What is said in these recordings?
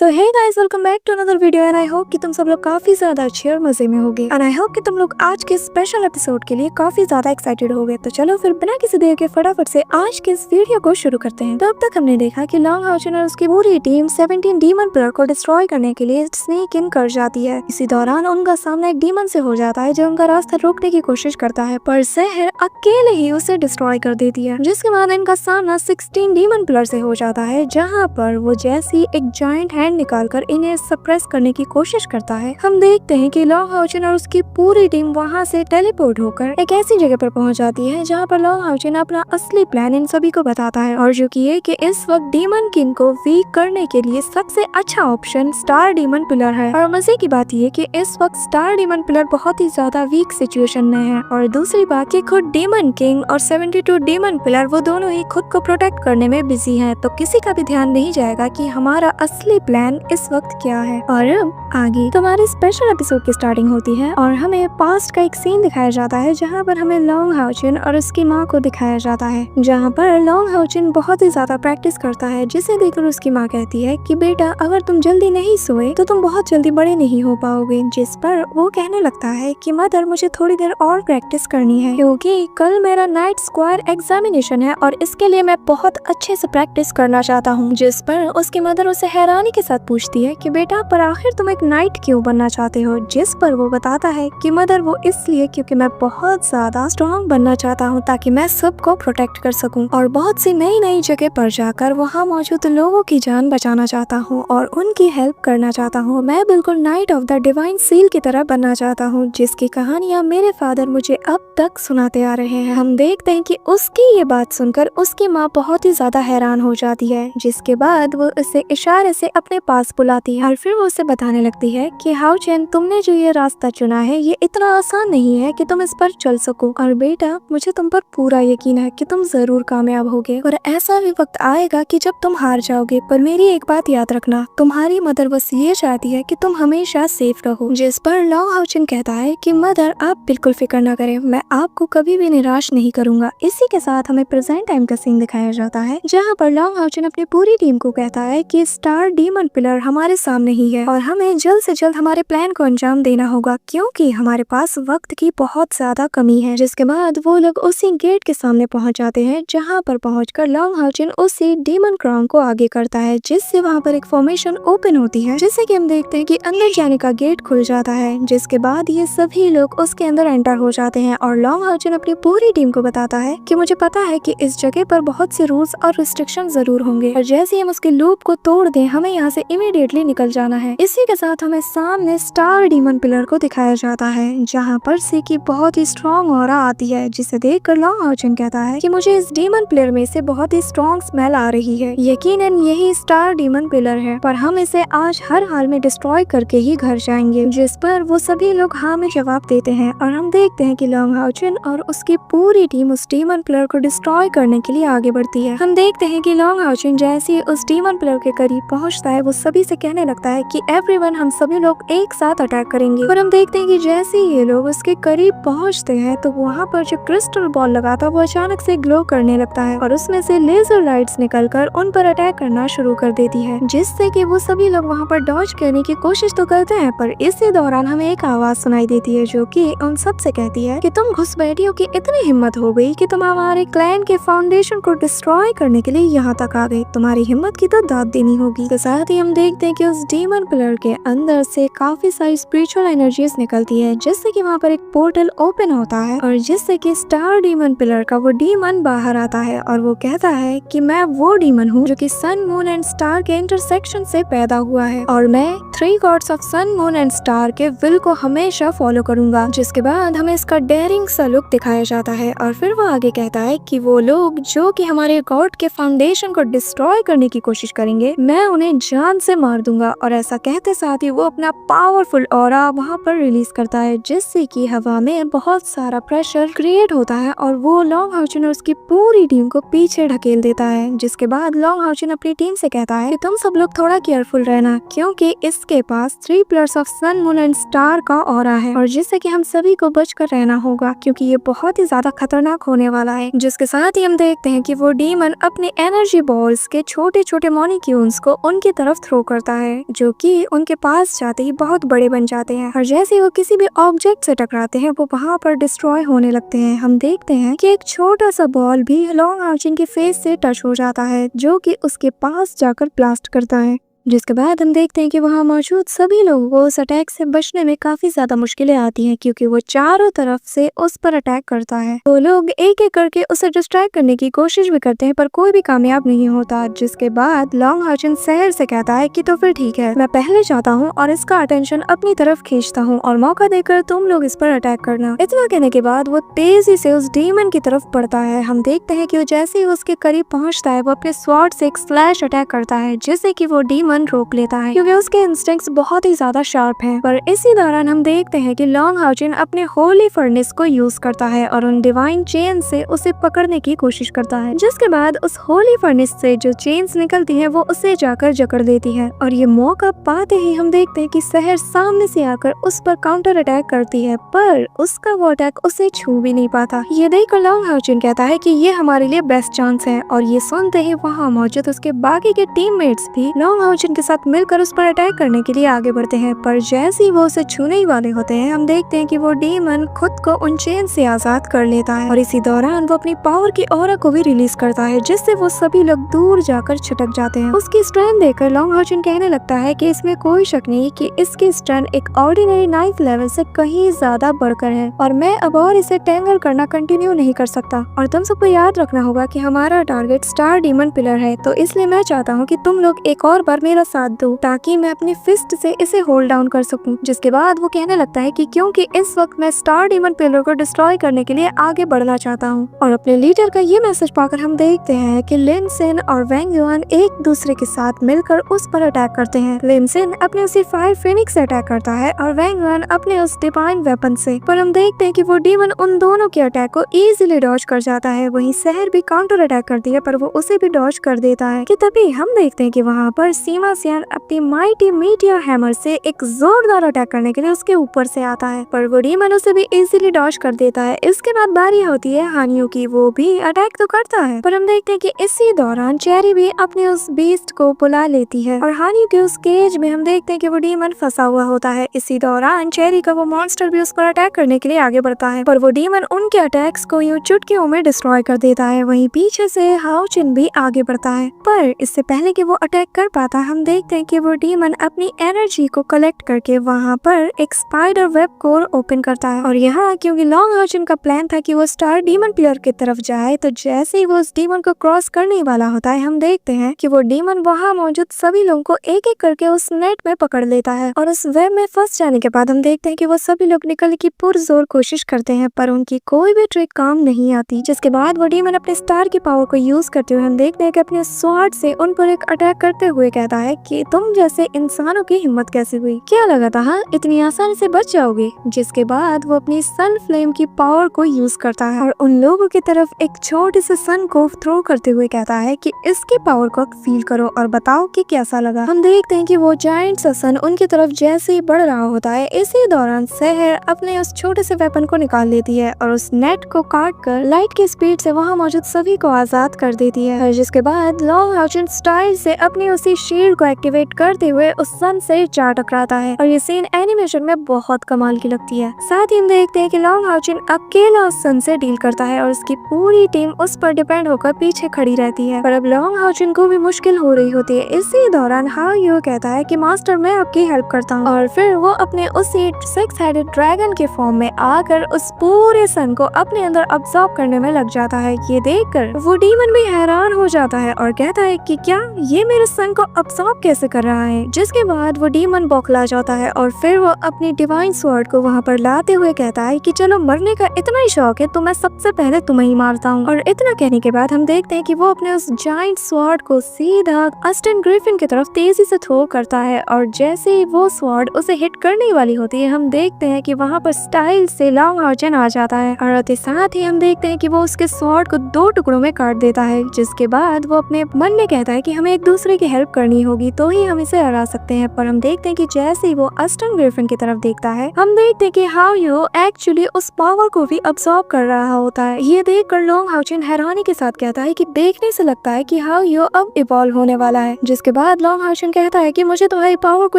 So hey guys, welcome back to another video and I hope कि तुम सब लोग काफी ज्यादा अच्छे और मजे में होगे एंड आई होप कि तुम लोग आज के स्पेशल एपिसोड के लिए काफी ज्यादा एक्साइटेड होगे। तो चलो फिर बिना किसी देर के फटाफट से आज के इस वीडियो को शुरू करते हैं। तो अब तक हमने देखा कि लॉन्ग हाउचन और उसकी पूरी टीम 17 डीमन पिलर को डिस्ट्रॉय करने के लिए स्नीक इन कर जाती है। इसी दौरान उनका सामना एक डीमन से हो जाता है जो उनका रास्ता रोकने की कोशिश करता है, पर जहर अकेले ही उसे डिस्ट्रॉय कर देती है, जिसके बाद इनका सामना 16 डीमन पिलर से हो जाता है, जहाँ पर वो जैसी एक जायंट हैंड निकालकर इन्हें सप्रेस करने की कोशिश करता है। हम देखते हैं कि लॉन्ग हाउचन और उसकी पूरी टीम वहां से टेलीपोर्ट होकर एक ऐसी जगह पर पहुंच जाती है जहां पर लॉन्ग हाउचन अपना असली प्लान इन सभी को बताता है, और जो कि ये कि इस वक्त डीमन किंग को वीक करने के लिए सबसे अच्छा ऑप्शन स्टार डीमन पिलर है। और मजे की बात ये कि इस वक्त स्टार डीमन पिलर बहुत ही ज्यादा वीक सिचुएशन में है, और दूसरी बात कि खुद डीमन किंग और 72 डीमन पिलर वो दोनों ही खुद को प्रोटेक्ट करने में बिजी हैं, तो किसी का भी ध्यान नहीं जाएगा कि हमारा असली प्लान इस वक्त क्या है। और अब आगे तुम्हारी स्पेशल एपिसोड की स्टार्टिंग होती है और हमें पास्ट का एक सीन दिखाया जाता है जहाँ पर हमें लॉन्ग हाउचन और उसकी माँ को दिखाया जाता है, जहाँ पर लॉन्ग हाउचन बहुत ही ज्यादा प्रैक्टिस करता है, जिसे देखकर उसकी माँ कहती है कि बेटा अगर तुम जल्दी नहीं सोए तो तुम बहुत जल्दी बड़े नहीं हो पाओगे, जिस पर वो कहने लगता है कि मदर मुझे थोड़ी देर और प्रैक्टिस करनी है क्योंकि कल मेरा नाइट स्क्वायर एग्जामिनेशन है और इसके लिए मैं बहुत अच्छे से प्रैक्टिस करना चाहता हूँ। जिस पर उसकी मदर उसे हैरानी के साथ पूछती है कि बेटा पर आखिर तुम एक नाइट क्यों बनना चाहते हो, जिस पर वो बताता है कि मदर वो इसलिए क्योंकि मैं बहुत ज्यादा स्ट्रॉन्ग बनना चाहता हूँ ताकि मैं सबको प्रोटेक्ट कर सकूं और बहुत सी नई नई जगह पर जाकर वहाँ मौजूद लोगों की जान बचाना चाहता हूँ और उनकी हेल्प करना चाहता हूँ। मैं बिल्कुल night of the divine seal की तरह बनना चाहता हूँ, जिसकी कहानियाँ मेरे फादर मुझे अब तक सुनाते आ रहे हैं। हम देखते हैं कि उसकी ये बात सुनकर उसकी माँ बहुत ही ज्यादा हैरान हो जाती है, जिसके बाद वो उसे इशारे से अपने पास बुलाती है और फिर वो उसे बताने लगती है कि हाउचन तुमने जो ये रास्ता चुना है ये इतना आसान नहीं है कि तुम इस पर चल सको, और बेटा मुझे तुम पर पूरा यकीन है कि तुम जरूर कामयाब होगे और ऐसा भी वक्त आएगा कि जब तुम हार जाओगे, पर मेरी एक बात याद रखना, तुम्हारी मदर बस ये चाहती है कि तुम हमेशा सेफ रहो। जिस पर लॉन्ग हाउचन कहता है कि मदर आप बिल्कुल फिक्र ना करें, मैं आपको कभी भी निराश नहीं करूंगा। इसी के साथ हमें प्रेजेंट टाइम का सीन दिखाया जाता है जहाँ पर लॉन्ग हाउचन अपनी पूरी टीम को कहता है कि स्टार डीमन पिलर हमारे सामने ही है और हमें जल्द से जल्द हमारे प्लान को अंजाम देना होगा क्योंकि हमारे पास वक्त की बहुत ज्यादा कमी है। जिसके बाद वो लोग उसी गेट के सामने पहुंच जाते हैं जहां पर पहुंचकर लॉन्ग हाउचन उसी डीमन क्राउन को आगे करता है, जिससे वहां पर एक फॉर्मेशन ओपन होती है, जिससे कि हम देखते हैं कि अंदर जाने का गेट खुल जाता है। जिसके बाद ये सभी लोग उसके अंदर एंटर हो जाते हैं और लॉन्ग हाउचन अपनी पूरी टीम को बताता है कि मुझे पता है कि इस जगह पर बहुत से रूल्स और रिस्ट्रिक्शन जरूर होंगे और जैसे हम उसके लूप को तोड़ दें हमें यहाँ से इमीडिएटली निकल जाना है। इसी के साथ हमें सामने स्टार डीमन पिलर को दिखाया जाता है जहाँ पर से की बहुत ही स्ट्रॉन्ग ऑरा आती है, जिसे देखकर लॉन्ग हाउचन कहता है कि मुझे इस डीमन पिलर में से बहुत ही स्ट्रॉन्ग स्मेल आ रही है, यकीनन यही स्टार डीमन पिलर है, पर हम इसे आज हर हाल में डिस्ट्रॉय करके ही घर जाएंगे। जिस पर वो सभी लोग हाँ में जवाब देते हैं और हम देखते हैं कि लॉन्ग हाउचन और उसकी पूरी टीम उस डीमन पिलर को डिस्ट्रॉय करने के लिए आगे बढ़ती है। हम देखते हैं कि लॉन्ग हाउचन जैसे ही उस डीमन पिलर के करीब पहुंचता है वो सभी से कहने लगता है कि एवरीवन हम सभी लोग एक साथ अटैक करेंगे, और हम देखते हैं कि जैसे ही ये लोग उसके करीब पहुंचते हैं तो वहाँ पर जो क्रिस्टल बॉल लगा था वो अचानक से ग्लो करने लगता है और उसमें से लेजर लाइट्स निकलकर उन पर अटैक करना शुरू कर देती है, जिससे कि वो सभी लोग वहाँ पर डॉज करने की कोशिश तो करते हैं, पर इसी दौरान हमें एक आवाज सुनाई देती है जो कि उन सब से कहती है कि तुम घुसपैठियों की इतनी हिम्मत हो गई कि तुम हमारे क्लैन के फाउंडेशन को डिस्ट्रॉय करने के लिए यहाँ तक आ गए, तुम्हारी हिम्मत की तो दाद देनी होगी। तो साथ ही हम देखते हैं कि उस डीमन पिलर के अंदर से काफी सारी स्पिरिचुअल एनर्जीज निकलती है, जिससे कि वहाँ पर एक पोर्टल ओपन होता है और जिससे कि स्टार डीमन पिलर का वो डीमन बाहर आता है और वो कहता है कि मैं वो डीमन हूँ जो कि सन मून एंड स्टार के इंटरसेक्शन से पैदा हुआ है और मैं 3 gods of sun moon and star के विल को हमेशा फॉलो करूंगा। जिसके बाद हमें इसका डेयरिंग सा लुक दिखाया जाता है और फिर वो आगे कहता है कि वो लोग जो कि हमारे गॉड के फाउंडेशन को डिस्ट्रॉय करने की कोशिश करेंगे मैं उन्हें जान से मार दूंगा, और ऐसा कहते साथ ही वो अपना पावरफुल ऑरा वहाँ पर रिलीज करता है, जिससे कि हवा में बहुत सारा प्रेशर क्रिएट होता है और वो लॉन्ग हाउचन और उसकी पूरी टीम को पीछे ढकेल देता है। जिसके बाद लॉन्ग हाउचन अपनी टीम से कहता है कि तुम सब लोग थोड़ा केयरफुल रहना क्योंकि इस उसके पास 3 pillars of sun, moon and star का ऑरा है और जिससे कि हम सभी को बचकर रहना होगा क्योंकि ये बहुत ही ज्यादा खतरनाक होने वाला है। जिसके साथ ही हम देखते हैं कि वो डीमन अपने एनर्जी बॉल्स के छोटे छोटे मॉलिक्यूल्स को उनकी तरफ थ्रो करता है जो कि उनके पास जाते ही बहुत बड़े बन जाते हैं और जैसे वो किसी भी ऑब्जेक्ट से टकराते हैं वो वहाँ पर डिस्ट्रॉय होने लगते हैं। हम देखते हैं कि एक छोटा सा बॉल भी लॉन्ग आर्चिंग के फेस से टच हो जाता है जो कि उसके पास जाकर ब्लास्ट करता है। जिसके बाद हम देखते हैं कि वहाँ मौजूद सभी लोगों को उस अटैक से बचने में काफी ज्यादा मुश्किलें आती हैं क्योंकि वो चारों तरफ से उस पर अटैक करता है। वो लोग एक एक करके उसे डिस्ट्रैक्ट करने की कोशिश भी करते हैं पर कोई भी कामयाब नहीं होता। जिसके बाद लॉन्ग आर्चिन शहर से कहता है कि तो फिर ठीक है, मैं पहले जाता हूँ और इसका अटेंशन अपनी तरफ खींचता हूँ और मौका देकर तुम लोग इस पर अटैक करना। इतना कहने के बाद वो तेजी से उस डीमन की तरफ बढ़ता है। हम देखते हैं कि वो जैसे ही उसके करीब पहुँचता है वो अपने स्वॉर्ड से एक स्लैश अटैक करता है जिससे कि वो डीमन रोक लेता है क्योंकि उसके इंस्टिंक्ट्स बहुत ही ज्यादा शार्प हैं। पर इसी दौरान हम देखते हैं कि लॉन्ग आर्चिन अपने होली फर्नेस को यूज करता है और उन डिवाइन चेन से उसे पकड़ने की कोशिश करता है। जिसके बाद उस होली फर्नेस से जो चेन्स निकलती हैं वो उसे जाकर जकड़ देती है और ये मौका पाते ही हम देखते हैं कि शहर सामने से आकर उस पर काउंटर अटैक करती है पर उसका वो अटैक उसे छू भी नहीं पाता। ये देखकर लॉन्ग आर्चिन कहता है कि ये हमारे लिए बेस्ट चांस है और ये सुनते ही वहाँ मौजूद उसके बाकी के टीममेट्स भी लॉन्ग आर्चिन के साथ मिलकर उस पर अटैक करने के लिए आगे बढ़ते हैं। पर जैसे ही वो उसे छूने ही वाले होते हैं हम देखते हैं कि वो डीमन खुद को उन चेन से आजाद कर लेता है और इसी दौरान वो अपनी पावर की ऑरा को भी रिलीज करता है जिससे वो सभी लोग दूर जाकर छिटक जाते हैं। उसकी स्ट्रेंथ देखकर लॉन्ग आर्चिन कहने लगता है कि इसमें कोई शक नहीं कि इसकी स्ट्रेंथ एक ऑर्डिनरी 9th लेवल से कहीं ज्यादा बढ़कर है और मैं अब और इसे टैंगल करना कंटिन्यू नहीं कर सकता। और तुम सबको याद रखना होगा कि हमारा टारगेट स्टार डीमन पिलर है तो इसलिए मैं चाहता हूँ कि तुम लोग एक और बार मेरा साथ दो ताकि मैं अपनी फिस्ट से इसे होल्ड डाउन कर सकूं। जिसके बाद वो कहने लगता है कि क्योंकि इस वक्त मैं स्टार डीमन पिलर को डिस्ट्रॉय करने के लिए आगे बढ़ना चाहता हूं। और अपने लीडर का ये मैसेज पाकर हम देखते हैं कि लिन सिन और वैंग युआन एक दूसरे के साथ मिलकर उस पर अटैक करते हैं। लिन सिन अपने उसी फायर फिनिक्स से अटैक करता है और वैंग युआन अपने उस डिवाइन वेपन से। पर हम देखते हैं कि वो डीमन उन दोनों के अटैक को इजीली डॉज कर जाता है। वहीं शहर भी काउंटर अटैक करती है पर वो उसे भी डॉज कर देता है कि तभी हम देखते हैं कि वहाँ पर सीमा सियान अपनी माइटी मीटिया हैमर से एक जोरदार अटैक करने के लिए उसके ऊपर से आता है पर वो डीमन उसे भी इजीली डॉज कर देता है। इसके बाद बारी होती है हानियो की, वो भी अटैक तो करता है पर हम देखते हैं कि इसी दौरान चेरी भी अपने उस बीस्ट को बुला लेती है और हानियो के उस केज में हम देखते हैं कि वो डीमन फंसा हुआ होता है। इसी दौरान चेरी का वो मॉन्स्टर भी उस पर अटैक करने के लिए आगे बढ़ता है पर वो डीमन उनके अटैक्स को यूं चुटकियों में डिस्ट्रॉय कर देता है। वहीं पीछे से हाओचिन भी आगे बढ़ता है पर इससे पहले कि वो अटैक कर पाता हम देखते हैं कि वो डीमन अपनी एनर्जी को कलेक्ट करके वहाँ पर एक स्पाइडर वेब कोर ओपन करता है और यहाँ क्योंकि लॉन्ग आर्चिन का प्लान था कि वो स्टार डीमन पिलर की तरफ जाए तो जैसे ही वो उस डीमन को क्रॉस करने वाला होता है हम देखते हैं कि वो डीमन वहाँ मौजूद सभी लोगों को एक एक करके उस नेट में पकड़ लेता है और उस वेब में फंस जाने के बाद हम देखते हैं कि वो सभी लोग निकलने की पुरजोर कोशिश करते हैं पर उनकी कोई भी ट्रिक काम नहीं आती। जिसके बाद वो डीमन अपने स्टार की पावर को यूज करते हुए हम देखते हैं कि अपने स्वॉर्ड से उन पर एक अटैक करते हुए कहता है कि तुम जैसे इंसानों की हिम्मत कैसे हुई, क्या लगा था हाँ इतनी आसानी से बच जाओगे। जिसके बाद वो अपनी सन फ्लेम की पावर को यूज करता है और उन लोगों की तरफ एक छोटे से सन को थ्रो करते हुए कहता है कि इसके पावर को फील करो और बताओ कि कैसा लगा। हम देखते हैं कि वो जायंट सा सन उनकी तरफ जैसे ही बढ़ रहा होता है इसी दौरान शहर अपने उस छोटे से वेपन को निकाल लेती है और उस नेट को काट कर लाइट की स्पीड से वहाँ मौजूद सभी को आजाद कर देती है। जिसके बाद लॉन्ग आर्चिन स्टाइल से अपनी उसी शील्ड को एक्टिवेट करते हुए उस सन से जा टकराता है और ये सीन एनिमेशन में बहुत कमाल की लगती है। साथ ही हम देखते हैं कि लॉन्ग आर्चिन अकेला उस सन से डील करता है और उसकी पूरी टीम उस पर डिपेंड होकर पीछे खड़ी रहती है पर अब लॉन्ग आर्चिन को भी मुश्किल हो रही होती है। इसी दौरान हाओ कहता है कि मास्टर मैं आपकी हेल्प करता हूँ और फिर वो अपने उसी 6 हेडेड ड्रैगन के फॉर्म में आकर उस पूरे सन को अपने अंदर अब्सॉर्ब करने में लग जाता है। ये देखकर वो डीमन भी हैरान हो जाता है और कहता है कि क्या ये मेरे सन को अब्सॉर्ब कैसे कर रहा है। जिसके बाद वो डीमन बौखला जाता है और फिर वो अपनी डिवाइन स्वॉर्ड को वहाँ पर लाते हुए कहता है कि चलो मरने का इतना ही शौक है तो मैं सबसे पहले तुम्हें ही मारता हूँ। और इतना कहने के बाद हम देखते हैं कि वो अपने उस जायंट स्वॉर्ड को सीधा अस्टन ग्रिफिन की तरफ तेजी से थ्रो करता है और जैसे ही वो स्वॉर्ड उसे हिट करने वाली होती है हम देखते हैं कि वहाँ पर स्टाइल से लॉन्ग आर्चिन आ जाता है और साथ ही हम देखते हैं कि वो उसके स्वॉर्ड को 2 टुकड़ों में काट देता है। जिसके बाद वो अपने मन में कहता है कि हमें एक दूसरे की हेल्प करनी नहीं होगी तो ही हम इसे हरा सकते हैं। पर हम देखते हैं कि जैसे ही वो अस्टन ग्रिफिन की तरफ देखता है, हम देखते हैं कि हाओ यो एक्चुअली उस पावर को भी अब्सॉर्ब कर रहा होता है। ये देखकर लोंग हाउचिन हैरानी के साथ कहता है कि देखने से लगता है कि हाओ यो अब इवॉल्व होने वाला है। जिसके बाद लोंग हाउचिन कहता है कि मुझे तुम्हारी पावर को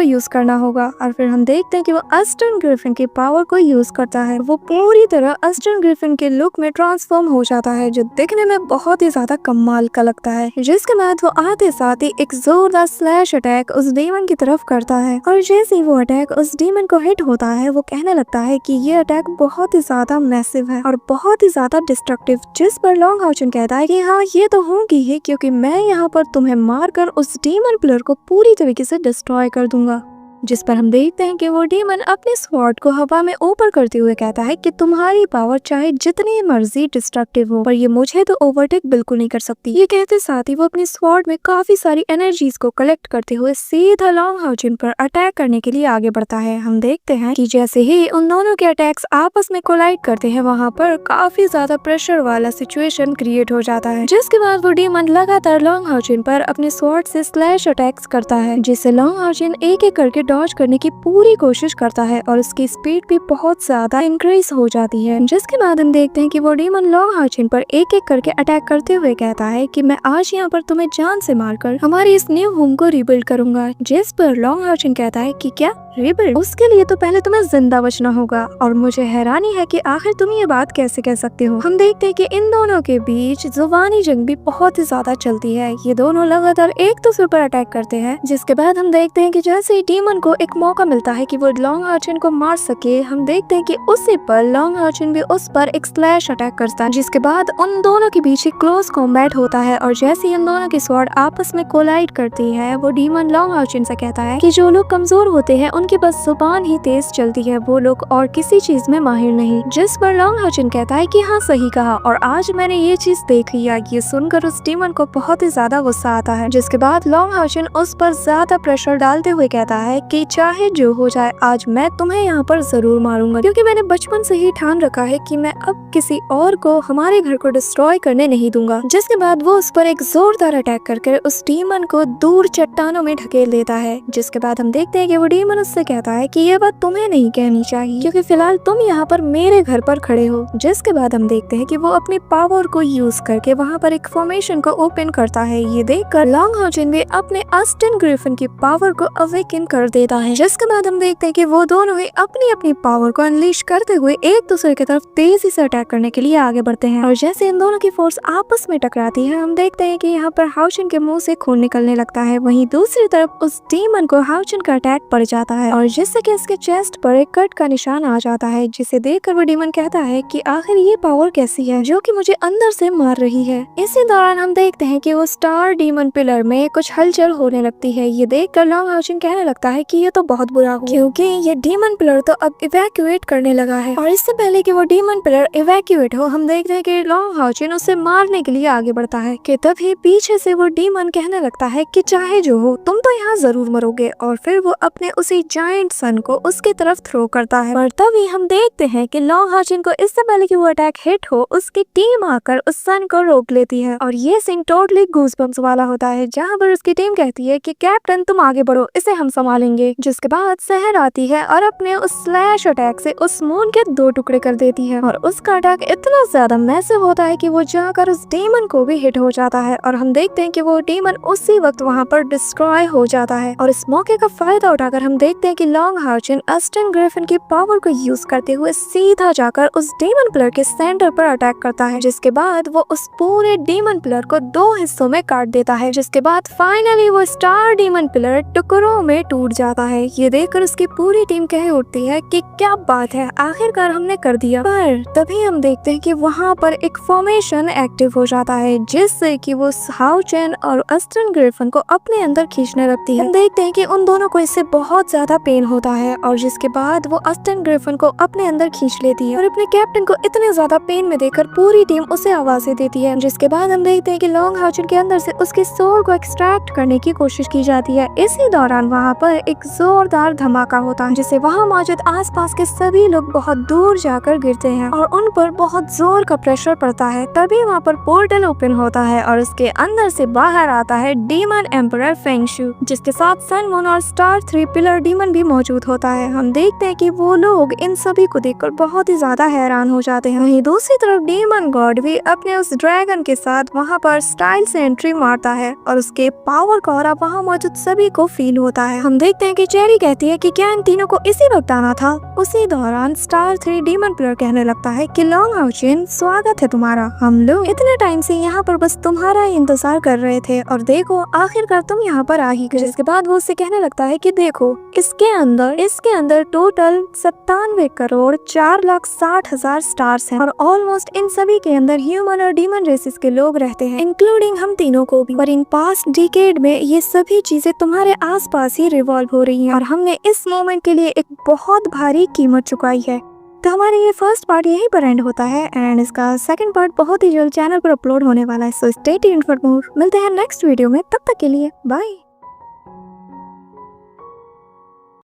यूज करना होगा। और फिर हम देखते हैं कि वो अस्टन ग्रिफिन की पावर को यूज करता है। वो पूरी तरह अस्टन ग्रिफिन के लुक में ट्रांसफॉर्म हो जाता है, जो दिखने में बहुत ही ज्यादा कमाल का लगता है। जिसके बाद वो आते साथ ही एक जोरदार स्लैश अटैक उस डीमन की तरफ करता है। और जैसे ही वो अटैक उस डीमन को हिट होता है, वो कहने लगता है कि ये अटैक बहुत ही ज्यादा मैसिव है और बहुत ही ज्यादा डिस्ट्रक्टिव। जिस पर लोंग हाउचिन कहता है कि हाँ, ये तो होंगी ही, क्योंकि मैं यहाँ पर तुम्हें मारकर उस डीमन प्लेयर को पूरी तरीके से डिस्ट्रॉय कर दूंगा। जिस पर हम देखते हैं कि वो डीमन अपने स्वॉर्ड को हवा में ऊपर करते हुए कहता है कि तुम्हारी पावर चाहे जितनी मर्जी डिस्ट्रक्टिव हो, पर ये मुझे तो ओवरटेक बिल्कुल नहीं कर सकती। ये कहते साथ ही वो अपनी स्वॉर्ड में काफी सारी एनर्जीज को कलेक्ट करते हुए सीधा लोंग हाउचिन पर अटैक करने के लिए आगे बढ़ता है। हम देखते हैं कि जैसे ही उन दोनों के अटैक्स आपस में कोलाइड करते हैं, वहाँ पर काफी ज्यादा प्रेशर वाला सिचुएशन क्रिएट हो जाता है। जिसके बाद वो डीमन लगातार लोंग हाउचिन पर अपने स्वॉर्ड से स्लैश अटैक्स करता है, जिससे लोंग हाउचिन एक एक करके डॉज करने की पूरी कोशिश करता है और उसकी स्पीड भी बहुत ज्यादा इंक्रीज हो जाती है। जिसके बाद हम देखते हैं कि वो डीमन लोंग हाउचिन पर एक एक करके अटैक करते हुए कहता है कि मैं आज यहाँ पर तुम्हें जान से मारकर हमारे इस न्यू होम को रिबिल्ड करूंगा। जिस पर लोंग हाउचिन कहता है कि क्या रिबिल्ड? उसके लिए तो पहले तुम्हें जिंदा बचना होगा। और मुझे हैरानी है कि आखिर तुम ये बात कैसे कह सकते हो। हम देखते हैं कि इन दोनों के बीच जुबानी जंग भी बहुत ही ज्यादा चलती है। ये दोनों लगातार एक दूसरे पर अटैक करते हैं। जिसके बाद हम देखते हैं कि जैसे ही डीमन को एक मौका मिलता है कि वो लोंग हाउचिन को मार सके, हम देखते हैं कि उसी पर लोंग हाउचिन भी उस पर एक स्लैश अटैक करता है। जिसके बाद उन दोनों के बीच एक क्लोज कॉम्बैट होता है और जैसे ही इन दोनों की स्वॉर्ड आपस में कोलाइड करती है, वो डीमन लोंग हाउचिन से कहता है कि जो लोग कमजोर होते हैं उनकी बस जुबान ही तेज चलती है, वो लोग और किसी चीज में माहिर नहीं। जिस पर लोंग हाउचिन कहता है कि हाँ, सही कहा और आज मैंने ये चीज देख लिया। ये सुनकर उस डीमन को बहुत ही ज्यादा गुस्सा आता है। जिसके बाद लोंग हाउचिन उस पर ज्यादा प्रेशर डालते हुए कहता है कि चाहे जो हो जाए, आज मैं तुम्हें यहाँ पर जरूर मारूंगा, क्योंकि मैंने बचपन से ही ठान रखा है कि मैं अब किसी और को हमारे घर को डिस्ट्रॉय करने नहीं दूंगा। जिसके बाद वो उस पर एक जोरदार अटैक करके उस डीमन को दूर चट्टानों में ढकेल देता है। जिसके बाद हम देखते हैं कि वो डीमन उससे कहता है कि ये बात तुम्हें नहीं कहनी चाहिए, क्योंकि फिलहाल तुम यहाँ पर मेरे घर पर खड़े हो। जिसके बाद हम देखते हैं कि वो अपनी पावर को यूज करके वहाँ पर एक फॉर्मेशन को ओपन करता है। ये देखकर लोंग हाउचिन भी अपने अस्टन ग्रिफिन की पावर को अवेकन कर देता है। जिसके बाद हम देखते हैं कि वो दोनों ही अपनी अपनी पावर को अनलीश करते हुए एक दूसरे की तरफ तेजी से अटैक करने के लिए आगे बढ़ते हैं। और जैसे इन दोनों की फोर्स आपस में टकराती है, हम देखते हैं कि यहाँ पर हाउचिन के मुंह से खून निकलने लगता है। वहीं दूसरी तरफ उस डीमन को हाउचिन का अटैक पड़ जाता है और जिससे कि इसके चेस्ट पर एक कट का निशान आ जाता है, जिसे देखकर वो डीमन कहता है कि आखिर ये पावर कैसी है जो कि मुझे अंदर से मार रही है। इसी दौरान हम देखते हैं कि वो स्टार डीमन पिलर में कुछ हलचल होने लगती है। ये देखकर लोंग हाउचिन कहने लगता है कि ये तो बहुत बुरा हुआ, क्योंकि ये डीमन पिलर तो अब इवैक्यूएट करने लगा है। और इससे पहले कि वो डीमन पिलर इवैक्यूएट हो, हम देखते हैं कि लोंग हाउचिन उसे मारने के लिए आगे बढ़ता है कि तभी पीछे से वो डीमन कहने लगता है कि चाहे जो हो, तुम तो यहाँ जरूर मरोगे। और फिर वो अपने उसी जायंट सन को उसकी तरफ थ्रो करता है। और तभी हम देखते हैं कि लोंग हाउचिन को इससे पहले कि वो अटैक हिट हो, उसकी टीम आकर उस सन को रोक लेती है। और ये सीन टोटली गूज़बम्प्स वाला होता है, जहाँ पर उसकी टीम कहती है कि कैप्टन तुम आगे बढ़ो, इसे हम संभालेंगे। जिसके बाद शहर आती है और अपने उस स्लैश अटैक से उस मून के 2 टुकड़े कर देती है। और उसका अटैक इतना ज्यादा मैसिव होता है कि वो जाकर उस डीमन को भी हिट हो जाता है। और हम देखते हैं कि वो डीमन उसी वक्त वहाँ पर डिस्ट्रॉय हो जाता है। और इस मौके का फायदा उठाकर हम देखते हैं कि लोंग हाउचिन अस्टन ग्रिफिन की पावर को यूज करते हुए सीधा जाकर उस डीमन पिलर के सेंटर पर अटैक करता है। जिसके बाद वो उस पूरे डीमन पिलर को 2 हिस्सों में काट देता है। जिसके बाद फाइनली वो स्टार डीमन पिलर टुकड़ों में टूट जाता है। ये देखकर उसकी पूरी टीम कह उठती है कि क्या बात है, आखिरकार हमने कर दिया। पर तभी हम देखते हैं कि वहाँ पर एक फॉर्मेशन एक्टिव हो जाता है, जिससे कि वो हाउचिन और अस्टन ग्रिफिन को अपने अंदर खींचने लगती है। हम देखते हैं कि उन दोनों को इससे बहुत ज्यादा ज्यादा पेन होता है और जिसके बाद वो अस्टन ग्रिफिन को अपने अंदर खींच लेती है और अपने कैप्टन को इतने ज्यादा पेन में देखकर पूरी टीम उसे आवाजें देती है। जिसके बाद हम देखते हैं कि लॉन्ग हाउचन के अंदर से उसके सोल को एक्सट्रैक्ट करने की कोशिश की जाती है। इसी दौरान वहाँ पर एक जोरदार धमाका होता है जिससे वहाँ मौजूद आसपास के सभी लोग बहुत दूर जाकर गिरते हैं और उन पर बहुत जोर का प्रेशर पड़ता है। तभी वहाँ पर पोर्टल ओपन होता है और उसके अंदर से बाहर आता है डीमन एम्परर फेंगशु, जिसके साथ सन मून और स्टार 3 पिलर डीमन भी मौजूद होता है। हम देखते हैं कि वो लोग इन सभी को देखकर बहुत ही ज्यादा हैरान हो जाते हैं। वहीं दूसरी तरफ डीमन गॉड भी अपने उस ड्रैगन के साथ वहाँ पर स्टाइल से एंट्री मारता है और उसके पावर का ऑरा वहाँ मौजूद सभी को फील होता है। हम देखते हैं कि चेरी कहती है कि क्या इन तीनों को इसी वक्त आना था। उसी दौरान स्टार 3 डीमन पिलर कहने लगता है कि लॉन्ग हाउचन, स्वागत है तुम्हारा। हम लोग इतने टाइम से यहाँ पर बस तुम्हारा इंतजार कर रहे थे और देखो आखिरकार तुम यहाँ पर आ ही गए। जिसके बाद वो उससे कहने लगता है कि देखो इसके अंदर टोटल 97 करोड़ 4,60,000 स्टार्स हैं और ऑलमोस्ट इन सभी के अंदर ह्यूमन और डीमन रेसेस के लोग रहते हैं, इंक्लूडिंग हम तीनों को भी। और इन पास्ट डिकेड में ये सभी चीजें तुम्हारे आसपास ही रिवॉल्व हो रही हैं और हमने इस मोमेंट के लिए एक बहुत भारी कीमत चुकाई है। तो हमारा ये फर्स्ट पार्ट यहीं पर एंड होता है एंड इसका सेकंड पार्ट बहुत ही जल्द चैनल पर अपलोड होने वाला है। So stay tuned for more. मिलते हैं नेक्स्ट वीडियो में, तब तक के लिए बाय।